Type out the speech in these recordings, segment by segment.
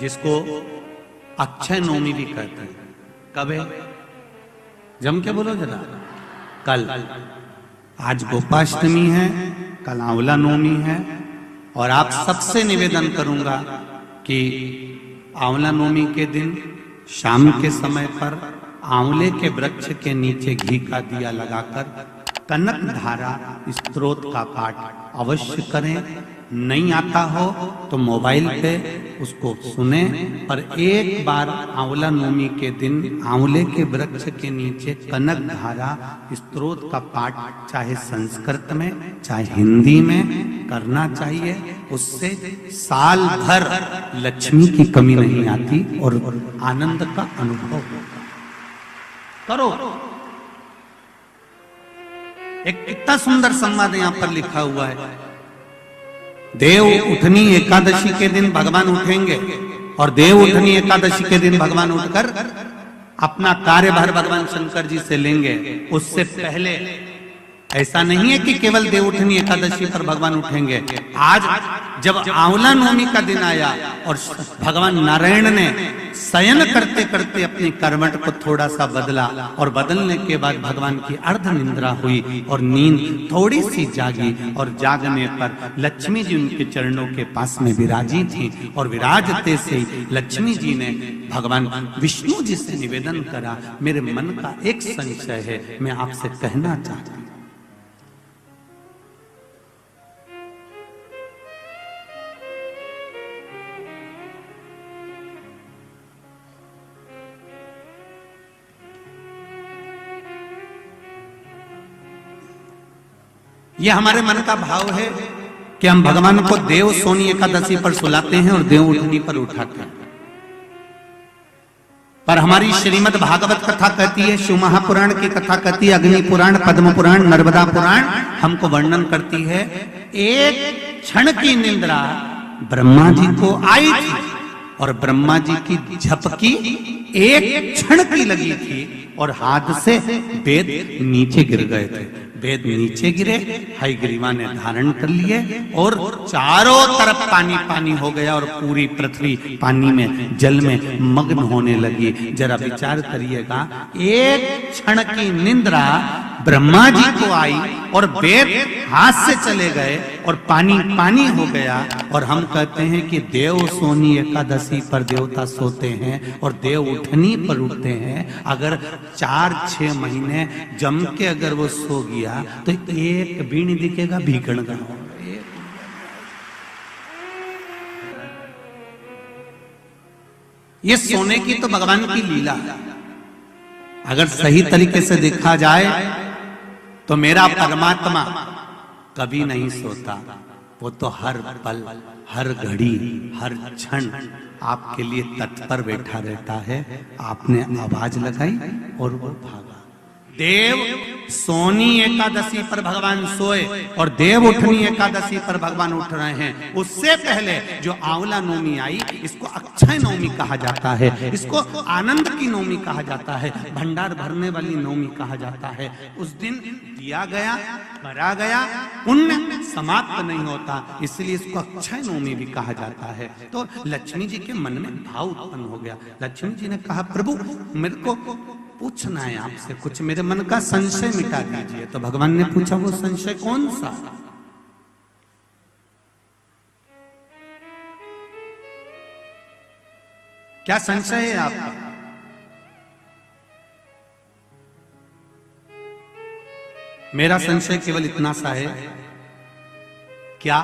जिसको अक्षय नवमी भी कहते हैं। कब है? जम के बोलो जरा। कल। आज गोपाष्टमी है, कल आंवला नवमी है। और आप सबसे निवेदन करूंगा कि आंवला नवमी के दिन शाम के समय पर आंवले के वृक्ष के नीचे घी का दिया लगाकर कनक धारा स्तोत्र का पाठ अवश्य करें। नहीं आता हो तो मोबाइल पे उसको सुने, पर एक बार आंवला नवमी के दिन आंवले के वृक्ष के नीचे कनक धारा स्तोत्र का पाठ चाहे संस्कृत में चाहे हिंदी में करना चाहिए। उससे साल भर लक्ष्मी की कमी नहीं आती और आनंद का अनुभव करो। एक कितना सुंदर संवाद यहां पर लिखा हुआ है। देव उठनी एकादशी के दिन भगवान उठेंगे और देव उठनी एकादशी के दिन भगवान उठकर अपना कार्यभार भगवान शंकर जी से लेंगे। उससे पहले ऐसा नहीं है कि केवल देव उठनी एकादशी पर भगवान उठेंगे। आज जब आंवला नवमी का दिन आया और भगवान नारायण ने शयन करते करते अपनी करवट को थोड़ा सा बदला और बदलने के बाद भगवान की अर्ध निंद्रा हुई और नींद थोड़ी सी जागी और जागने पर लक्ष्मी जी उनके चरणों के पास में विराजी थी और विराजते से लक्ष्मी जी ने भगवान विष्णु जी से निवेदन करा, मेरे मन का एक संशय है, मैं आपसे कहना चाहती हूं। ये हमारे मन का भाव है कि हम भगवान को देव सोनी एकादशी पर सुलाते हैं और देव उठनी पर उठाते हैं। पर हमारी श्रीमद् भागवत कथा कहती है, शिव महापुराण की कथा कहती है, अग्नि पुराण, पद्म पुराण, नर्मदा पुराण हमको वर्णन करती है। एक क्षण की निंद्रा ब्रह्मा जी को आई थी और ब्रह्मा जी की झपकी एक क्षण की लगी थी और हाथ से वेद नीचे गिर गए थे। वेद नीचे गिरे, हयग्रीवा ने धारण कर लिए और चारों तरफ पानी पानी हो गया और पूरी पृथ्वी पानी में जल में मग्न होने लगी। जरा विचार करिएगा, एक क्षण की निंद्रा ब्रह्मा जी को आई और वेद हाथ से चले गए और पानी पानी हो गया। और हम कहते हैं कि देव सोनी एकादशी पर देवता सोते हैं और देव उठनी पर उठते हैं। अगर 4-6 महीने जम के अगर वो सो गया तो एक भी नहीं दिखेगा भीकण का। ये सोने की तो भगवान की लीला है। अगर सही तरीके से देखा जाए तो मेरा परमात्मा कभी नहीं सोता, वो तो हर पल हर घड़ी हर क्षण आपके लिए तत्पर बैठा रहता है। आपने आवाज लगाई और वो भागा। देव सोनी एकादशी पर भगवान सोए और देव उठनी एकादशी पर भगवान उठ रहे हैं। उससे पहले जो आंवला नवमी आई, इसको अक्षय नवमी कहा जाता है, इसको आनंद की नवमी कहा जाता है, भंडार भरने वाली नवमी कहा जाता है। उस दिन दिया गया, करा गया, पुण्य समाप्त नहीं होता, इसलिए इसको अक्षय नवमी भी कहा जाता है। तो लक्ष्मी जी के मन में भाव उत्पन्न हो गया। लक्ष्मी जी ने कहा, प्रभु मेरे को पूछना है आपसे कुछ, मेरे मन का संशय मिटा दीजिए। तो भगवान ने पूछा, वो संशय कौन सा? क्या संशय है आपका? मेरा संशय केवल इतना सा है, क्या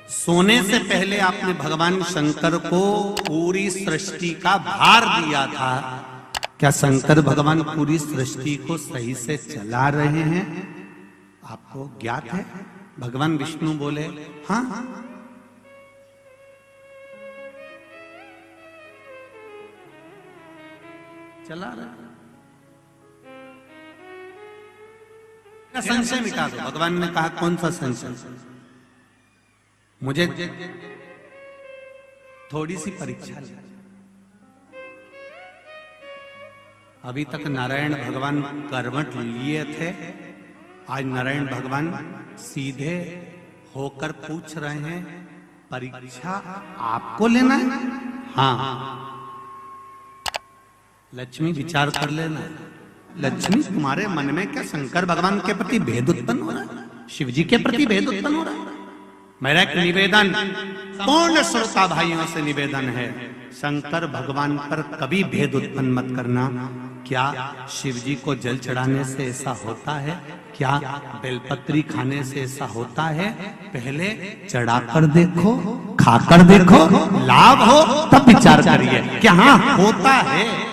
सोने से पहले आपने भगवान शंकर को पूरी सृष्टि का भार दिया था? क्या शंकर भगवान पूरी सृष्टि को सही से चला रहे हैं? आपको ज्ञात है? भगवान विष्णु बोले, हाँ चला रहे। संशय मिटा दो। भगवान ने कहा, कौन सा संशय? मुझे थोड़ी सी परीक्षा ली। अभी तक नारायण भगवान करवट लिए थे, आज नारायण भगवान सीधे होकर पूछ रहे हैं, परीक्षा आपको लेना है? हाँ, लक्ष्मी विचार कर लेना। लक्ष्मी तुम्हारे मन में क्या शंकर भगवान के प्रति भेद उत्पन्न हो रहा है? शिव जी के प्रति भेद उत्पन्न हो रहा है? मेरा एक निवेदन पूर्ण श्रोता भाइयों से निवेदन है, शंकर भगवान पर कभी भेद उत्पन्न मत करना। क्या शिव जी को जल चढ़ाने से ऐसा होता है? क्या बेलपत्री खाने से ऐसा होता है? पहले चढ़ाकर देखो, खाकर देखो, लाभ हो तब विचार करिए कि हाँ होता है।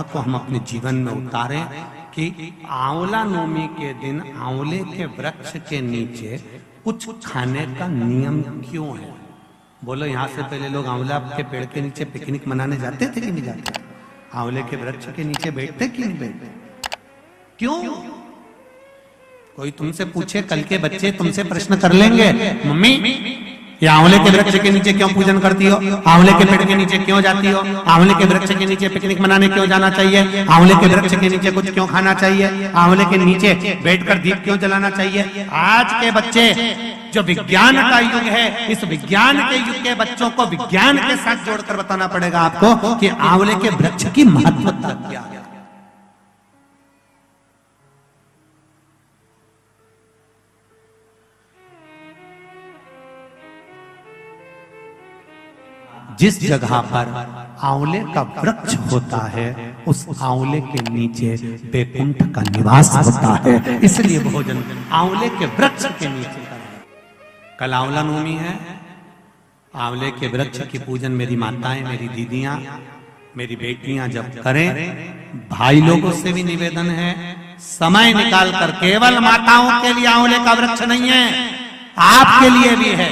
को हम अपने जीवन में उतारें कि आंवला नवमी के दिन आंवले के वृक्ष के नीचे कुछ खाने का नियम क्यों है? बोलो, यहाँ से पहले लोग आंवला के पेड़ के नीचे पिकनिक मनाने जाते थे कि नहीं जाते? आंवले के वृक्ष के नीचे बैठते कि नहीं बैठते? क्यों? कोई तुमसे पूछे, कल के बच्चे तुमसे प्रश्न कर लेंगे, मम्मी ये आंवले के वृक्ष के नीचे क्यों पूजन करती हो? आंवले के पेड़ के नीचे क्यों जाती हो? आंवले के वृक्ष के नीचे पिकनिक मनाने क्यों जाना चाहिए? आंवले के वृक्ष के नीचे कुछ क्यों खाना चाहिए? आंवले के नीचे बैठकर दीप क्यों जलाना चाहिए? आज के बच्चे, जो विज्ञान का युग है, इस विज्ञान के युग के बच्चों को विज्ञान के साथ जोड़कर बताना पड़ेगा आपको कि आंवले के वृक्ष की महत्वता क्या है। जिस जगह पर आंवले का वृक्ष होता है, उस आंवले के नीचे बैकुंठ का निवास होता है, इसलिए भोजन आंवले के वृक्ष के नीचे करें। कल आंवला नवमी है, आंवले के वृक्ष की पूजन मेरी माताएं, मेरी दीदियां, मेरी बेटियां जब करें, भाई लोगों से भी निवेदन है, समय निकाल कर, केवल माताओं के लिए आंवले का वृक्ष नहीं है, आपके लिए भी है।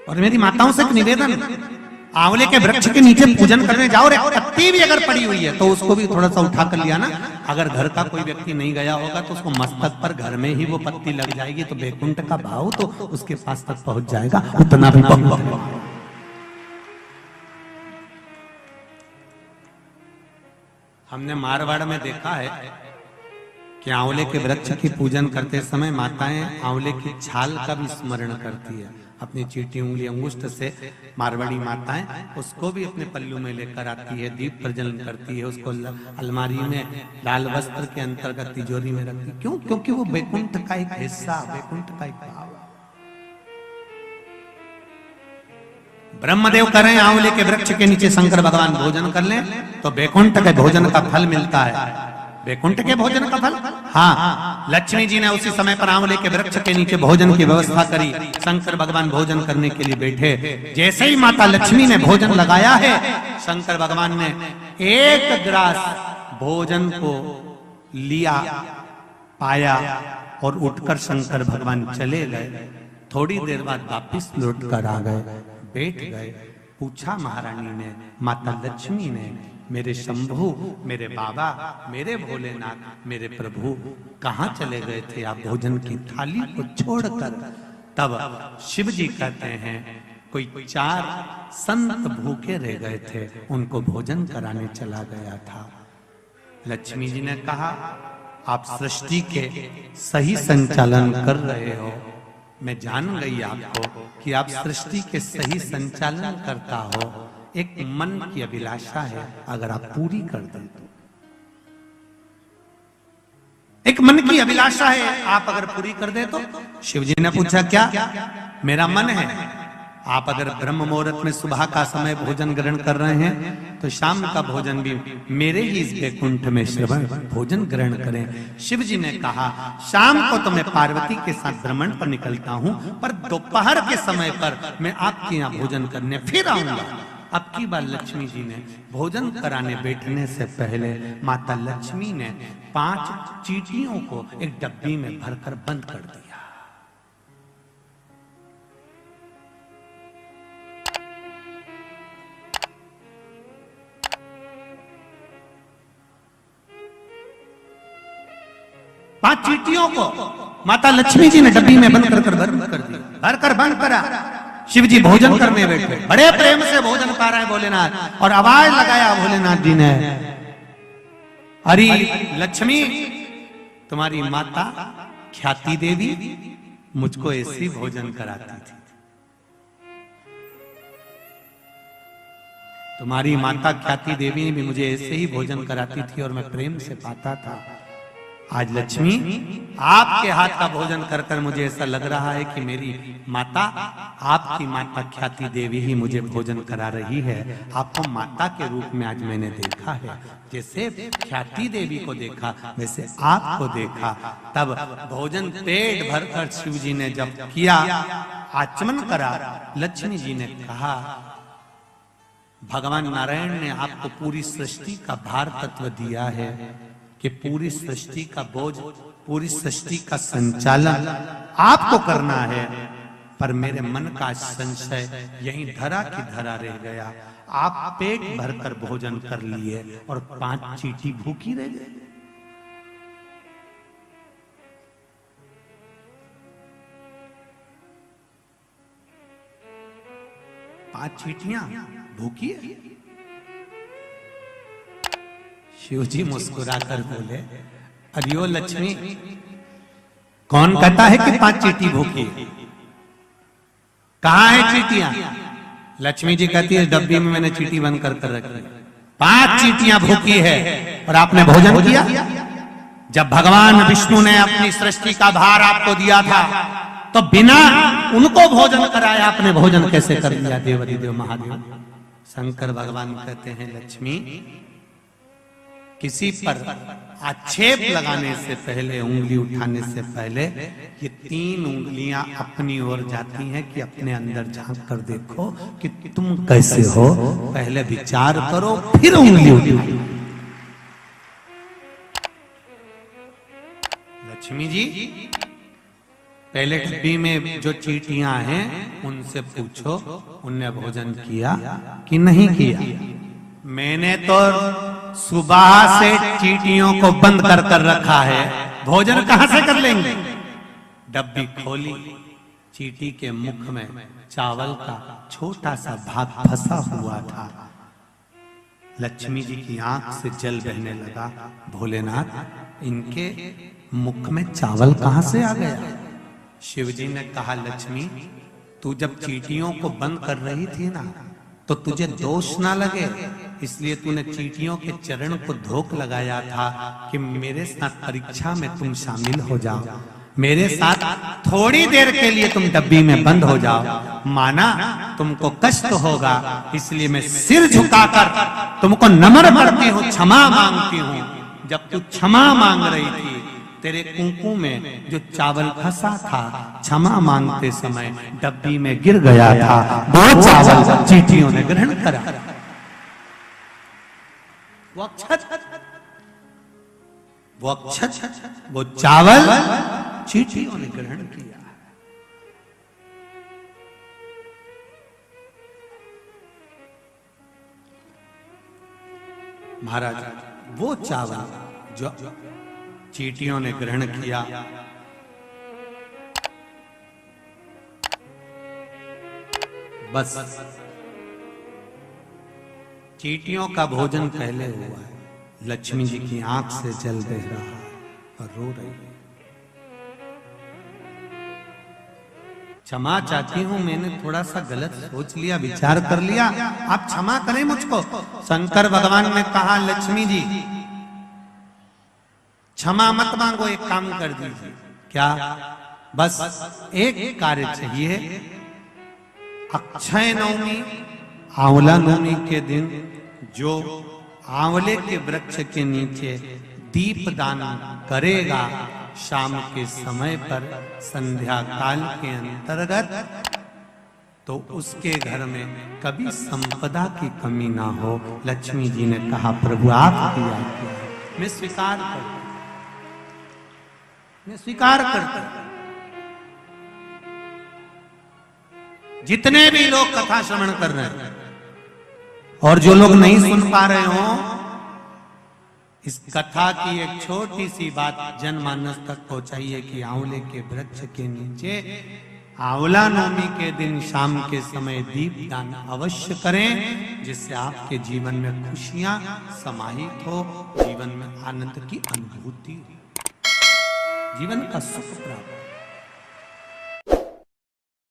और मेरी माताओं से एक निवेदन, आंवले के वृक्ष के नीचे पूजन करने जाओ, रे पत्ती भी अगर पड़ी हुई है तो उसको भी थोड़ा सा उठा कर लिया ना। अगर घर का कोई व्यक्ति नहीं गया होगा तो उसको मस्तक पर घर में ही वो पत्ती लग जाएगी, तो बैकुंठ का भाव तो उसके पास तक पहुंच जाएगा। उतना भी हमने मारवाड़ में देखा है कि आंवले के वृक्ष की पूजन करते समय माताएं आंवले की छाल का भी स्मरण करती है। अपनी चीटी उंगली अंगुष्ठ से मारवाड़ी माताएं उसको भी अपने पल्लू में लेकर आती है, दीप प्रज्वलन करती है, उसको अलमारी में लाल वस्त्र के अंतर्गत तिजोरी में रखती है। क्यों? क्योंकि वो बैकुंठ का एक हिस्सा, बैकुंठ का एक भाव। ब्रह्मदेव करें आंवले के वृक्ष के नीचे शंकर भगवान भोजन कर लें तो बैकुंठ के भोजन का फल मिलता है। बैकुंठ के भोजन का फल, हाँ, लक्ष्मी जी ने उसी समय पर आंवले के वृक्ष के नीचे भोजन की व्यवस्था करी। शंकर भगवान भोजन करने के लिए बैठे, जैसे ही माता लक्ष्मी ने भोजन लगाया है, शंकर भगवान ने एक ग्रास भोजन को लिया, पाया और उठकर शंकर भगवान चले गए। थोड़ी देर बाद वापिस लौट कर आ गए, बैठ गए। पूछा महारानी ने, माता लक्ष्मी ने, मेरे शंभु, मेरे बाबा, मेरे भोलेनाथ, मेरे प्रभु कहाँ चले गए थे आप भोजन की थाली को छोड़कर? तब शिव जी कहते हैं, कोई 4 संत भूखे रह गए थे, उनको भोजन कराने चला गया था। लक्ष्मी जी ने कहा, आप सृष्टि के सही संचालन कर रहे हो, मैं जान गई आपको कि आप सृष्टि के सही संचालन करता हो। एक मन की अभिलाषा है, अगर आप पूरी कर दें तो। एक मन की अभिलाषा है, आप अगर पूरी कर दे तो। शिव जी ने पूछा, क्या? मेरा मन है, आप अगर ब्रह्म मुहूर्त में सुबह का समय भोजन ग्रहण कर रहे हैं तो शाम का भोजन भी मेरे ही इस बैकुंठ में श्रवण भोजन ग्रहण करें। शिव जी ने कहा, शाम को तो मैं पार्वती के साथ भ्रमण पर निकलता हूं, पर दोपहर के समय पर मैं आपके यहाँ भोजन करने फिर आऊंगा। अब की बार लक्ष्मी जी ने भोजन कराने बैठने से पहले माता लक्ष्मी ने 5 चींटियों को एक डब्बी में भरकर बंद कर दिया। पांच चींटियों को माता लक्ष्मी जी ने डब्बी में बंद कर दिया। भर कर बंद करा। शिव जी भोजन करने बैठे, बड़े प्रेम से भोजन पा रहे हैं भोलेनाथ, और आवाज लगाया भोलेनाथ जी ने, अरे लक्ष्मी, तुम्हारी माता ख्याति देवी मुझको ऐसी भोजन कराती थी। तुम्हारी माता ख्याति देवी भी मुझे ऐसे ही भोजन कराती थी और मैं प्रेम से पाता था। आज लक्ष्मी, आपके हाथ का भोजन कर कर मुझे ऐसा लग रहा है कि मेरी माता, आपकी माता ख्याति देवी ही मुझे भोजन करा रही है। आपको माता के रूप में आज मैंने देखा है। जैसे ख्याति देवी को देखा वैसे आपको देखा। तब भोजन पेट भरकर शिव जी ने जब किया, आचमन करा, लक्ष्मी जी ने कहा, भगवान नारायण ने आपको पूरी सृष्टि का भार तत्व दिया है कि पूरी सृष्टि का बोझ, पूरी सृष्टि का संचालन आपको करना है। पर मेरे मन का संशय यहीं धरा की धरा रह गया। आप पेट भरकर भोजन कर लिए और 5 चींटी भूखी रह गई। पांच चींटियां भूखी है। शिव जी मुस्कुराकर बोले, अरियो लक्ष्मी, कौन कहता है कि 5 चींटी भूखी है? कहां है चींटियां? लक्ष्मी जी कहती है, डब्बी में मैंने चींटी बंद कर रखी। 5 चींटियां भूखी है और आपने भोजन किया। जब भगवान विष्णु ने अपनी सृष्टि का भार आपको दिया था तो बिना उनको भोजन कराया आपने भोजन कैसे कर लिया? देवाधिदेव महादेव शंकर भगवान कहते हैं, लक्ष्मी, किसी पर आक्षेप लगाने से पहले, उंगली उठाने से पहले, ये 3 उंगलियां अपनी ओर जाती हैं कि अपने अंदर झांक कर देखो कि तुम कैसे हो। पहले विचार करो, फिर उंगली उठाओ। लक्ष्मी जी, पहले डब्बी में जो चींटियां हैं उनसे पूछो, उनने भोजन किया कि नहीं किया? मैंने तो सुबह से चींटियों को बंद कर कर रखा है, भोजन कहां से कर लेंगे? डब्बी खोली, चींटी के मुख में चावल का छोटा सा भाग फंसा हुआ था। लक्ष्मी जी की आंख से जल बहने लगा। भोलेनाथ, इनके मुख में चावल कहां से आ गया? शिव जी ने कहा, लक्ष्मी, तू जब चींटियों को बंद कर रही थी ना, तो तुझे दोष ना लगे, इसलिए तूने चींटियों के चरण को धोख लगाया था कि मेरे साथ परीक्षा में तुम शामिल हो जाओ, मेरे साथ थोड़ी देर के लिए तुम डब्बी में बंद हो जाओ। माना तुमको कष्ट होगा, इसलिए मैं सिर झुकाकर तुमको नम्र करती हूँ, क्षमा मांगती हूँ। जब तू क्षमा मांग रही थी, तेरे कुंकू में जो चावल फंसा था, क्षमा मांगते समय डब्बी में गिर गया था। वो चावल चींटियों ने ग्रहण करा। वो अक्षत, वो चावल चींटियों ने ग्रहण किया। महाराज, वो चावल जो चींटियों ने ग्रहण किया, बस चींटियों का भोजन पहले हुआ है। लक्ष्मी जी की आंख से जल बह रहा है और रो रही है। क्षमा चाहती हूं, मैंने थोड़ा सा गलत सोच लिया, विचार कर लिया, आप क्षमा करें मुझको। शंकर भगवान ने कहा, लक्ष्मी जी क्षमा मत मांगो, एक काम कर दीजिए। क्या? बस एक कार्य चाहिए। अक्षय नवमी, आंवला नवमी के दिन जो आंवले के वृक्ष के नीचे दीप दान करेगा, शाम के समय पर संध्या काल के अंतर्गत, तो उसके घर में कभी संपदा की कमी ना हो। लक्ष्मी जी ने कहा, प्रभु आपकी आज्ञा, मैं स्वीकार करता, मैं स्वीकार करता। जितने भी लोग कथा श्रवण कर रहे हैं और जो लोग नहीं सुन पा रहे हो, इस कथा की एक छोटी सी बात जनमानस तक पहुंचाइए कि आंवले के वृक्ष के नीचे आंवला नवमी के दिन शाम के समय दीप दान अवश्य करें, जिससे आपके जीवन में खुशियां समाहित हो, जीवन में आनंद की अनुभूति, जीवन का सुख प्राप्त।